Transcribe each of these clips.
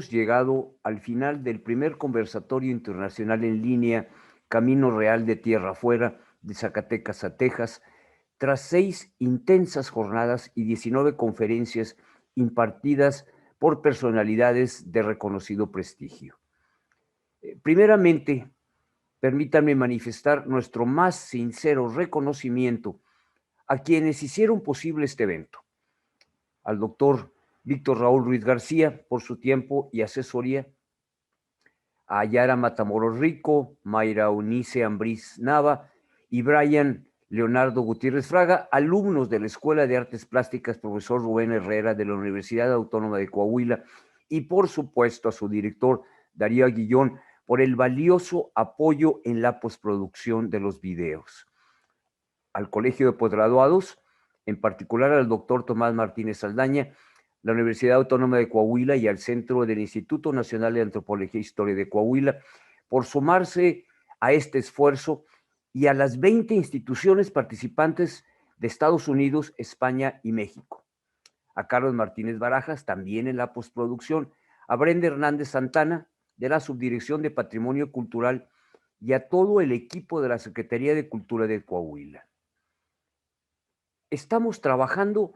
hemos llegado al final del primer conversatorio internacional en línea Camino Real de Tierra Afuera, de Zacatecas a Texas, tras 6 intensas jornadas y 19 conferencias impartidas por personalidades de reconocido prestigio. Primeramente, permítanme manifestar nuestro más sincero reconocimiento a quienes hicieron posible este evento: al doctor Víctor Raúl Ruiz García por su tiempo y asesoría, a Yara Matamoros Rico, Mayra Unice Ambriz Nava y Brian Leonardo Gutiérrez Fraga, alumnos de la Escuela de Artes Plásticas profesor Rubén Herrera de la Universidad Autónoma de Coahuila, y por supuesto a su director Darío Aguillón por el valioso apoyo en la postproducción de los videos. Al Colegio de Posgraduados, en particular al doctor Tomás Martínez Saldaña, la Universidad Autónoma de Coahuila y al Centro del Instituto Nacional de Antropología e Historia de Coahuila, por sumarse a este esfuerzo, y a las 20 instituciones participantes de Estados Unidos, España y México. A Carlos Martínez Barajas, también en la postproducción, a Brenda Hernández Santana, de la Subdirección de Patrimonio Cultural, y a todo el equipo de la Secretaría de Cultura de Coahuila. Estamos trabajando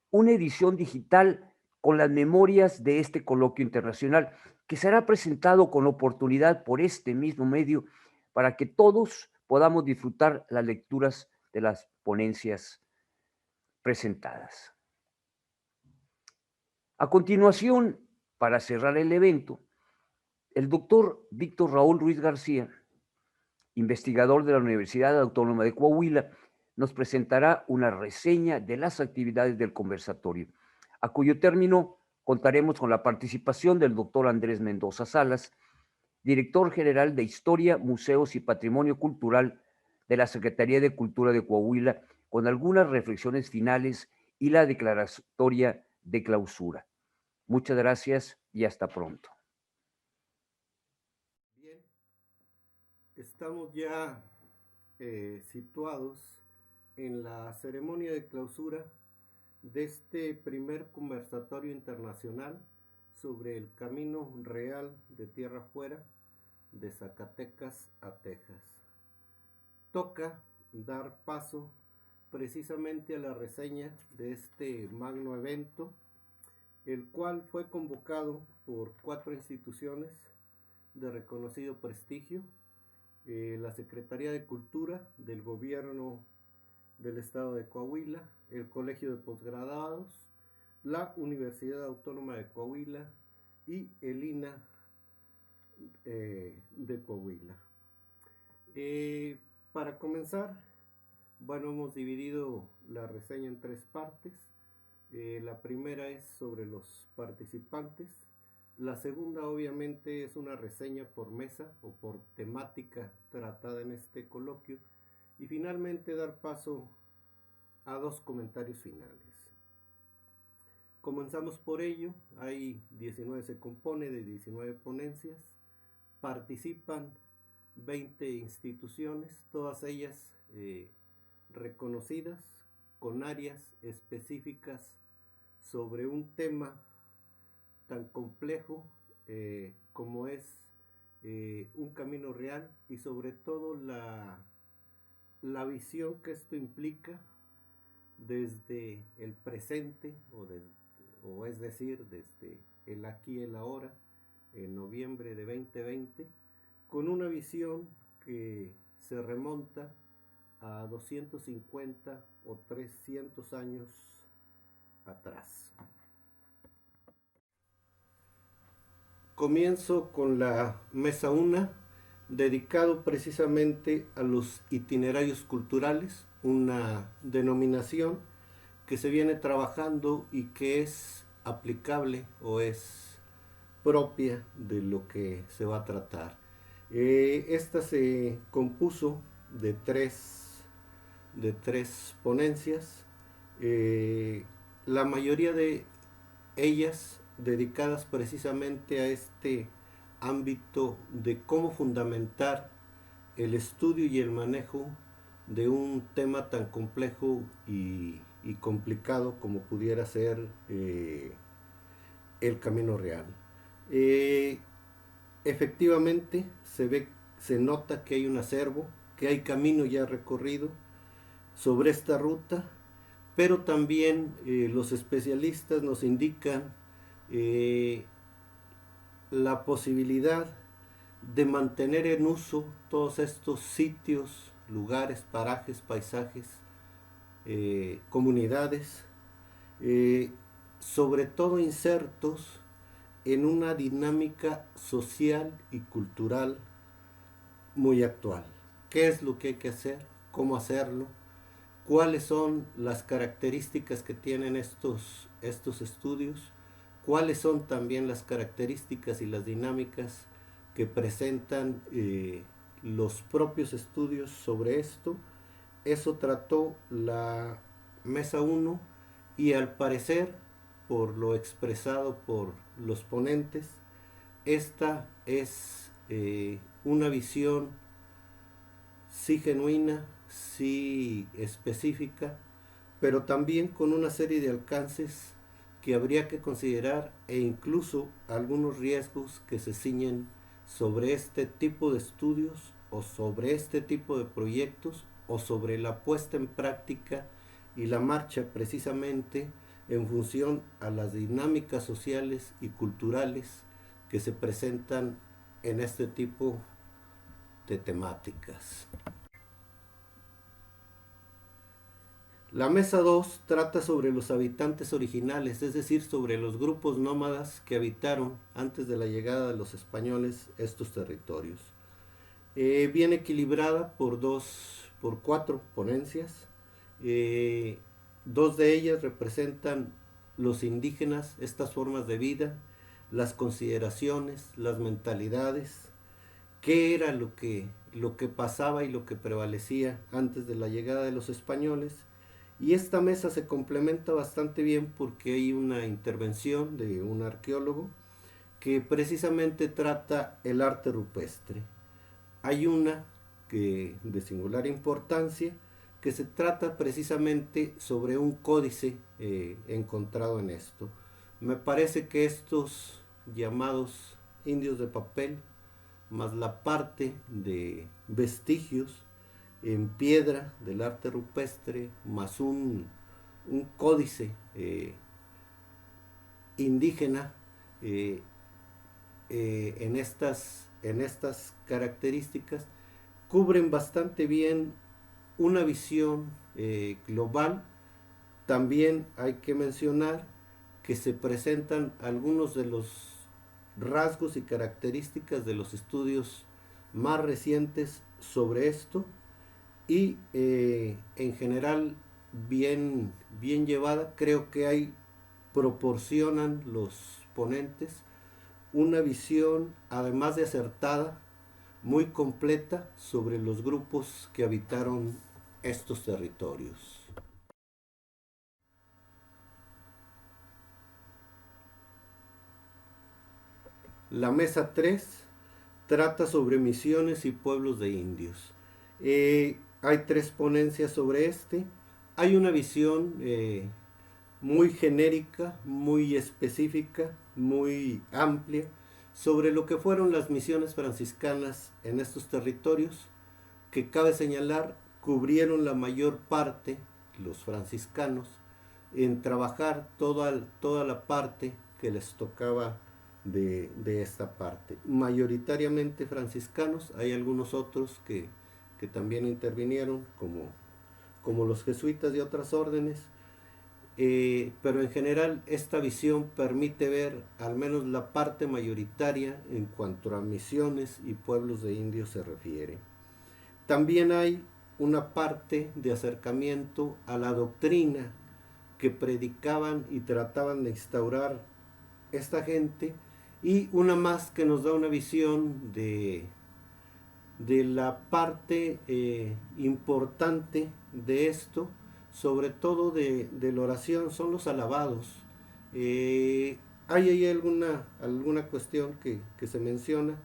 una edición digital con las memorias de este coloquio internacional, que será presentado con oportunidad por este mismo medio para que todos podamos disfrutar las lecturas de las ponencias presentadas. A continuación, para cerrar el evento, el doctor Víctor Raúl Ruiz García, investigador de la Universidad Autónoma de Coahuila, nos presentará una reseña de las actividades del conversatorio, a cuyo término contaremos con la participación del doctor Andrés Mendoza Salas, director general de Historia, Museos y Patrimonio Cultural de la Secretaría de Cultura de Coahuila, con algunas reflexiones finales y la declaratoria de clausura. Muchas gracias y hasta pronto. Bien, estamos ya situados en la ceremonia de clausura de este primer conversatorio internacional sobre el camino real de tierra afuera de Zacatecas a Texas. Toca dar paso precisamente a la reseña de este magno evento, el cual fue convocado por 4 instituciones de reconocido prestigio: la Secretaría de Cultura del Gobierno del Estado de Coahuila, el Colegio de Posgraduados, la Universidad Autónoma de Coahuila y el INA de Coahuila. Para comenzar, bueno, hemos dividido la reseña en 3 partes. La primera es sobre los participantes. La segunda, obviamente, es una reseña por mesa o por temática tratada en este coloquio. Y finalmente dar paso a 2 comentarios finales. Comenzamos por ello. Se compone de 19 ponencias. Participan 20 instituciones, todas ellas reconocidas, con áreas específicas sobre un tema tan complejo como es un camino real, y sobre todo la visión que esto implica desde el presente, o es decir, desde el aquí y el ahora, en noviembre de 2020, con una visión que se remonta a 250 o 300 años atrás. Comienzo con la mesa 1, dedicado precisamente a los itinerarios culturales, una denominación que se viene trabajando y que es aplicable o es propia de lo que se va a tratar. Esta se compuso de tres ponencias, la mayoría de ellas dedicadas precisamente a este ámbito de cómo fundamentar el estudio y el manejo de un tema tan complejo y complicado como pudiera ser el camino real. Eh, Efectivamente se nota que hay un acervo, que hay camino ya recorrido sobre esta ruta, pero también los especialistas nos indican eh, la posibilidad de mantener en uso todos estos sitios, lugares, parajes, paisajes, comunidades, eh, sobre todo insertos en una dinámica social y cultural muy actual. ¿Qué es lo que hay que hacer? ¿Cómo hacerlo? ¿Cuáles son las características que tienen estos estudios? ¿Cuáles son también las características y las dinámicas que presentan los propios estudios sobre esto? Eso trató la mesa 1 y al parecer, por lo expresado por los ponentes, esta es una visión sí genuina, sí específica, pero también con una serie de alcances que habría que considerar e incluso algunos riesgos que se ciñen sobre este tipo de estudios o sobre este tipo de proyectos o sobre la puesta en práctica y la marcha precisamente en función a las dinámicas sociales y culturales que se presentan en este tipo de temáticas. La mesa 2 trata sobre los habitantes originales, es decir, sobre los grupos nómadas que habitaron antes de la llegada de los españoles estos territorios. Bien equilibrada por cuatro ponencias. Eh, Dos de ellas representan los indígenas, estas formas de vida, las consideraciones, las mentalidades, qué era lo que pasaba y lo que prevalecía antes de la llegada de los españoles. Y esta mesa se complementa bastante bien porque hay una intervención de un arqueólogo que precisamente trata el arte rupestre. Hay una que de singular importancia que se trata precisamente sobre un códice encontrado en esto. Me parece que estos llamados indios de papel, más la parte de vestigios en piedra del arte rupestre, más un códice indígena eh, en estas características, cubren bastante bien una visión global. También hay que mencionar que se presentan algunos de los rasgos y características de los estudios más recientes sobre esto y en general bien llevada. Creo que hay proporcionan los ponentes una visión, además de acertada, muy completa sobre los grupos que habitaron estos territorios. La mesa 3 trata sobre misiones y pueblos de indios. Hay tres ponencias sobre este. Hay una visión muy genérica, muy específica, muy amplia sobre lo que fueron las misiones franciscanas en estos territorios, que cabe señalar cubrieron la mayor parte, los franciscanos, en trabajar toda la parte que les tocaba de esta parte. Mayoritariamente franciscanos, hay algunos otros que también intervinieron, como los jesuitas de otras órdenes, pero en general esta visión permite ver al menos la parte mayoritaria en cuanto a misiones y pueblos de indios se refiere. También hay una parte de acercamiento a la doctrina que predicaban y trataban de instaurar esta gente, y una más que nos da una visión de la parte importante de esto, sobre todo de la oración, son los alabados. Hay ahí alguna cuestión que se menciona,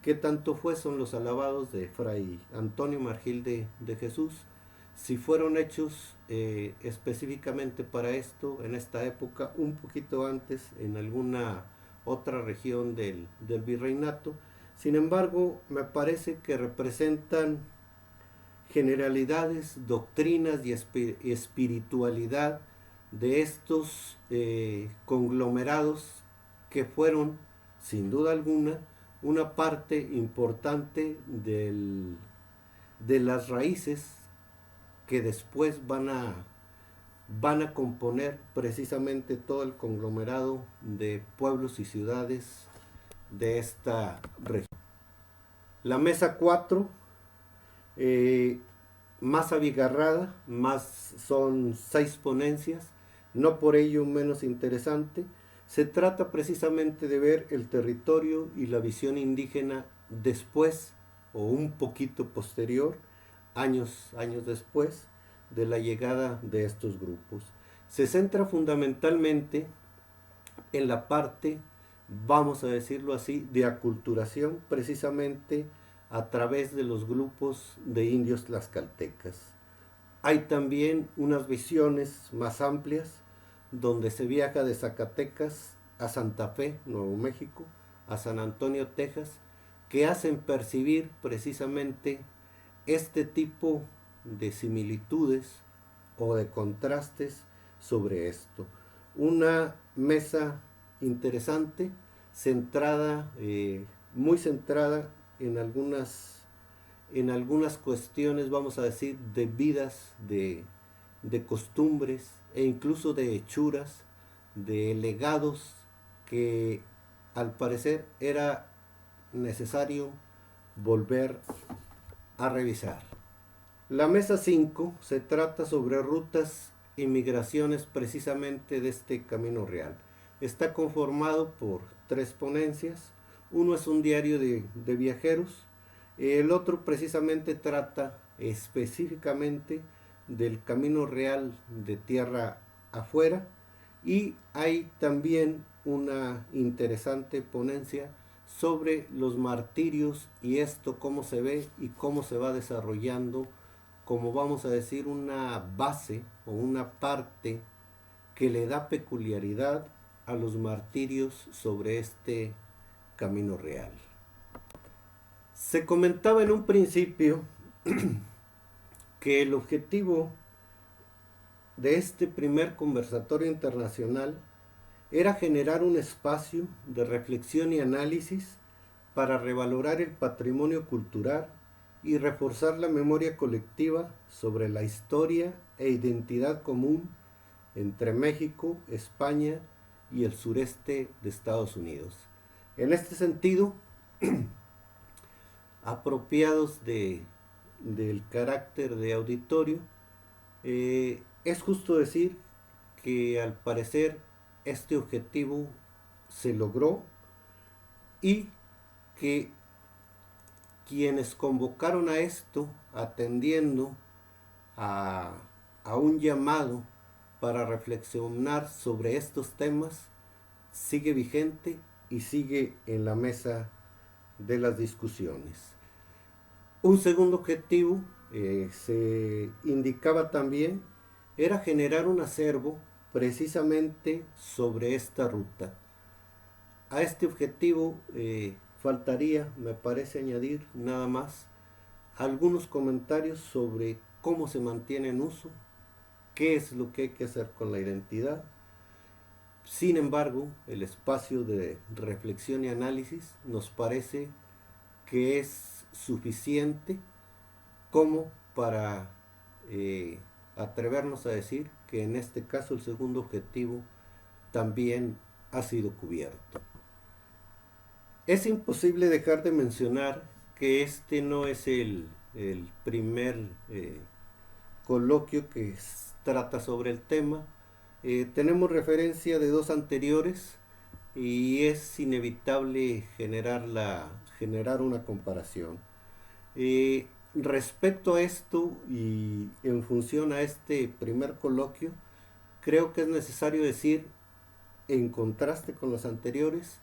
qué tanto son los alabados de Fray Antonio Margil de Jesús, si fueron hechos específicamente para esto, en esta época, un poquito antes, en alguna otra región del virreinato. Sin embargo, me parece que representan generalidades, doctrinas y espiritualidad de estos conglomerados que fueron, sin duda alguna, una parte importante de las raíces que después van a componer precisamente todo el conglomerado de pueblos y ciudades de esta región. La mesa 4, más abigarrada, son 6 ponencias, no por ello menos interesante. Se trata precisamente de ver el territorio y la visión indígena después o un poquito posterior, años después de la llegada de estos grupos. Se centra fundamentalmente en la parte, vamos a decirlo así, de aculturación, precisamente a través de los grupos de indios tlaxcaltecas. Hay también unas visiones más amplias, donde se viaja de Zacatecas a Santa Fe, Nuevo México, a San Antonio, Texas, que hacen percibir precisamente este tipo de similitudes o de contrastes sobre esto. Una mesa interesante, centrada, muy centrada en algunas cuestiones, vamos a decir, de vidas, de costumbres e incluso de hechuras, de legados que al parecer era necesario volver a revisar. La mesa 5 se trata sobre rutas y migraciones precisamente de este Camino Real. Está conformado por 3 ponencias. Uno es un diario de viajeros. El otro precisamente trata específicamente del Camino Real de tierra afuera. Y hay también una interesante ponencia sobre los martirios y esto cómo se ve y cómo se va desarrollando, como vamos a decir, una base o una parte que le da peculiaridad a los martirios sobre este Camino Real. Se comentaba en un principio que el objetivo de este primer conversatorio internacional era generar un espacio de reflexión y análisis para revalorar el patrimonio cultural y reforzar la memoria colectiva sobre la historia e identidad común entre México, España y el sureste de Estados Unidos. En este sentido, apropiados del carácter de auditorio, es justo decir que al parecer este objetivo se logró y que quienes convocaron a esto, atendiendo a un llamado para reflexionar sobre estos temas, sigue vigente y sigue en la mesa de las discusiones. Un segundo objetivo, se indicaba también, era generar un acervo precisamente sobre esta ruta. A este objetivo faltaría, me parece, añadir nada más algunos comentarios sobre cómo se mantiene en uso, qué es lo que hay que hacer con la identidad. Sin embargo, el espacio de reflexión y análisis nos parece que es suficiente como para atrevernos a decir que en este caso el segundo objetivo también ha sido cubierto. Es imposible dejar de mencionar que este no es el primer coloquio que trata sobre el tema. Tenemos referencia de 2 anteriores y es inevitable generar una comparación. Respecto a esto y en función a este primer coloquio, creo que es necesario decir, en contraste con los anteriores,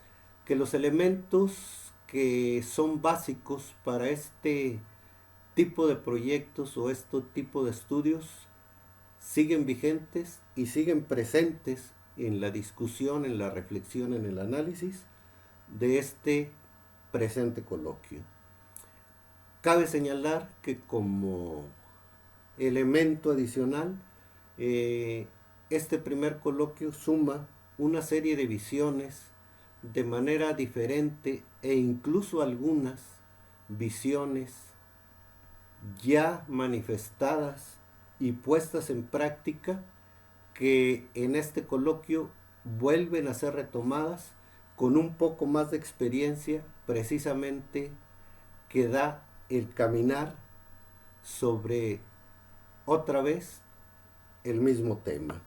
que los elementos que son básicos para este tipo de proyectos o este tipo de estudios siguen vigentes y siguen presentes en la discusión, en la reflexión, en el análisis, de este presente coloquio. Cabe señalar que como elemento adicional, este primer coloquio suma una serie de visiones de manera diferente e incluso algunas visiones ya manifestadas y puestas en práctica que en este coloquio vuelven a ser retomadas con un poco más de experiencia precisamente que da el caminar sobre otra vez el mismo tema.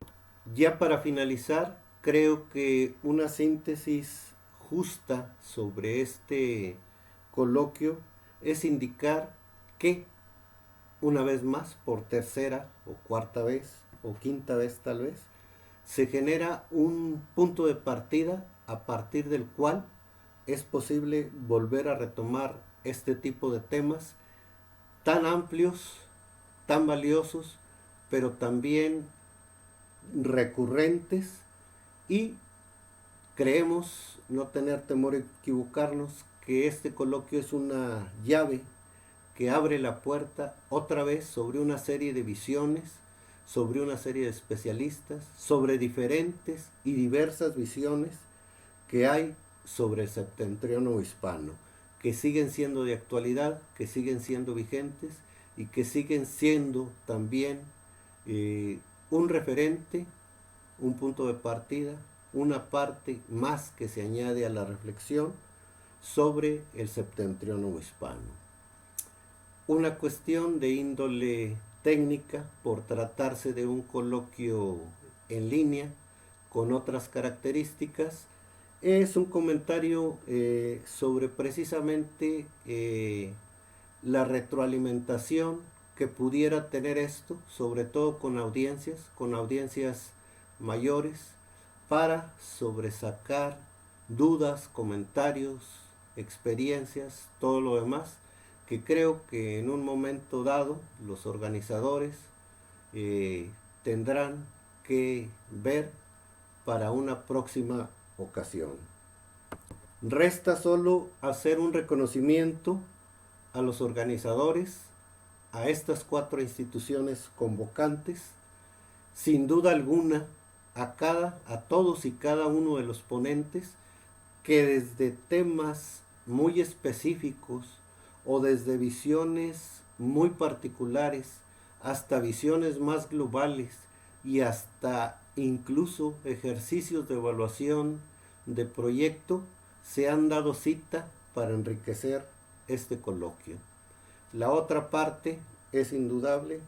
Ya para finalizar, creo que una síntesis justa sobre este coloquio es indicar que una vez más, por tercera o cuarta vez o quinta vez tal vez, se genera un punto de partida a partir del cual es posible volver a retomar este tipo de temas tan amplios, tan valiosos, pero también recurrentes, y creemos, no tener temor a equivocarnos, que este coloquio es una llave que abre la puerta otra vez sobre una serie de visiones, sobre una serie de especialistas, sobre diferentes y diversas visiones que hay sobre el septentriano hispano, que siguen siendo de actualidad, que siguen siendo vigentes y que siguen siendo también un referente, un punto de partida, una parte más que se añade a la reflexión sobre el septentriano hispano. Una cuestión de índole técnica, por tratarse de un coloquio en línea con otras características, es un comentario sobre precisamente la retroalimentación que pudiera tener esto, sobre todo con audiencias mayores, para sobresacar dudas, comentarios, experiencias, todo lo demás, que creo que en un momento dado los organizadores tendrán que ver para una próxima ocasión. Resta solo hacer un reconocimiento a los organizadores, a estas 4 instituciones convocantes, sin duda alguna a todos y cada uno de los ponentes, que desde temas muy específicos o desde visiones muy particulares hasta visiones más globales y hasta incluso ejercicios de evaluación de proyecto, se han dado cita para enriquecer este coloquio. La otra parte es indudable,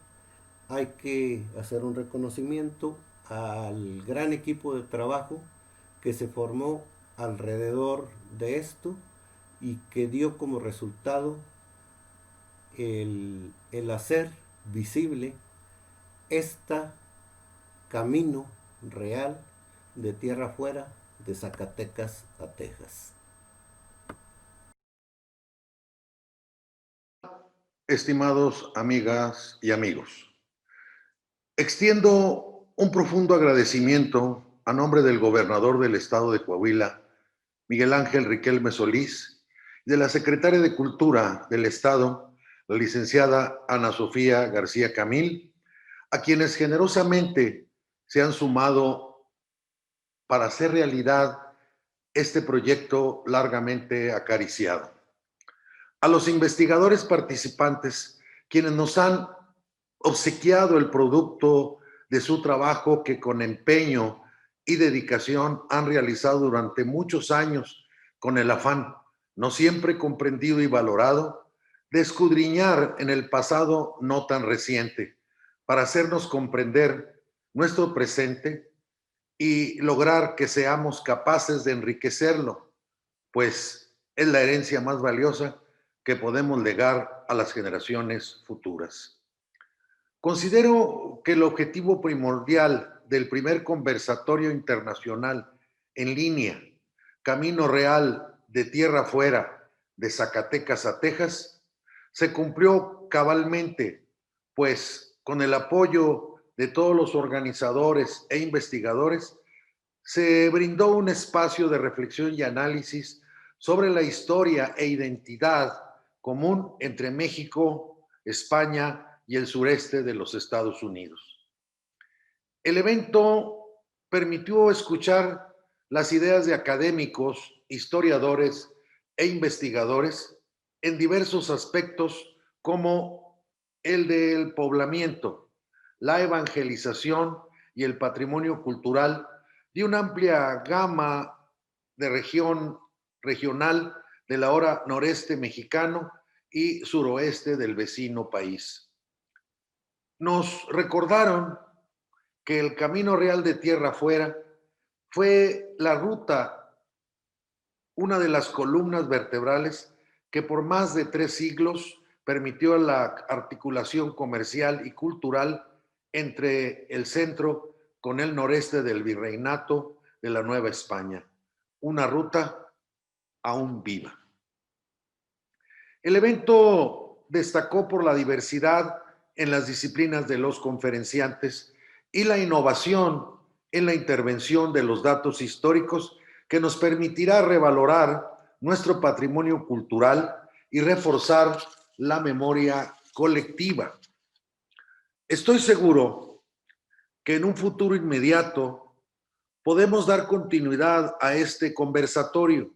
hay que hacer un reconocimiento al gran equipo de trabajo que se formó alrededor de esto y que dio como resultado el hacer visible este camino real de tierra afuera, de Zacatecas a Texas. Estimados amigas y amigos, extiendo un profundo agradecimiento a nombre del gobernador del estado de Coahuila, Miguel Ángel Riquelme Solís, y de la secretaria de Cultura del estado, la licenciada Ana Sofía García Camil, a quienes generosamente se han sumado para hacer realidad este proyecto largamente acariciado. A los investigadores participantes, quienes nos han obsequiado el producto de su trabajo que con empeño y dedicación han realizado durante muchos años con el afán, no siempre comprendido y valorado, de escudriñar en el pasado no tan reciente para hacernos comprender nuestro presente y lograr que seamos capaces de enriquecerlo, pues es la herencia más valiosa que podemos legar a las generaciones futuras. Considero que el objetivo primordial del primer conversatorio internacional en línea, Camino Real de Tierra Afuera, de Zacatecas a Texas, se cumplió cabalmente, pues con el apoyo de todos los organizadores e investigadores, se brindó un espacio de reflexión y análisis sobre la historia e identidad común entre México, España y el sureste de los Estados Unidos. El evento permitió escuchar las ideas de académicos, historiadores e investigadores en diversos aspectos como el del poblamiento, la evangelización y el patrimonio cultural de una amplia gama de regional del ahora noreste mexicano y suroeste del vecino país. Nos recordaron que el Camino Real de Tierra Fuera fue la ruta, una de las columnas vertebrales que por más de 3 siglos permitió la articulación comercial y cultural entre el centro con el noreste del virreinato de la Nueva España, una ruta aún viva. El evento destacó por la diversidad en las disciplinas de los conferenciantes y la innovación en la intervención de los datos históricos que nos permitirá revalorar nuestro patrimonio cultural y reforzar la memoria colectiva. Estoy seguro que en un futuro inmediato podemos dar continuidad a este conversatorio,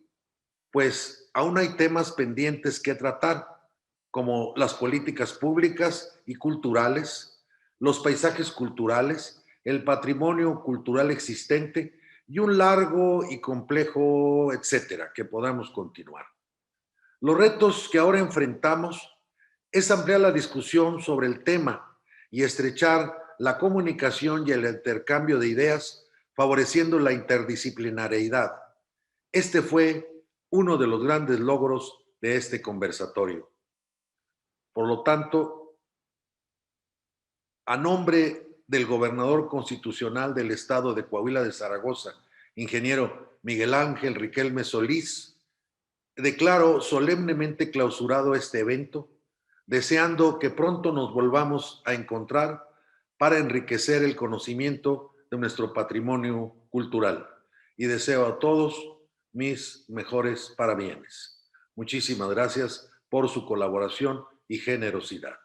pues aún hay temas pendientes que tratar, como las políticas públicas y culturales, los paisajes culturales, el patrimonio cultural existente y un largo y complejo etcétera que podamos continuar. Los retos que ahora enfrentamos es ampliar la discusión sobre el tema y estrechar la comunicación y el intercambio de ideas, favoreciendo la interdisciplinariedad. Este fue uno de los grandes logros de este conversatorio. Por lo tanto, a nombre del gobernador constitucional del estado de Coahuila de Zaragoza, ingeniero Miguel Ángel Riquelme Solís, declaro solemnemente clausurado este evento, deseando que pronto nos volvamos a encontrar para enriquecer el conocimiento de nuestro patrimonio cultural. Y deseo a todos mis mejores parabienes. Muchísimas gracias por su colaboración y generosidad.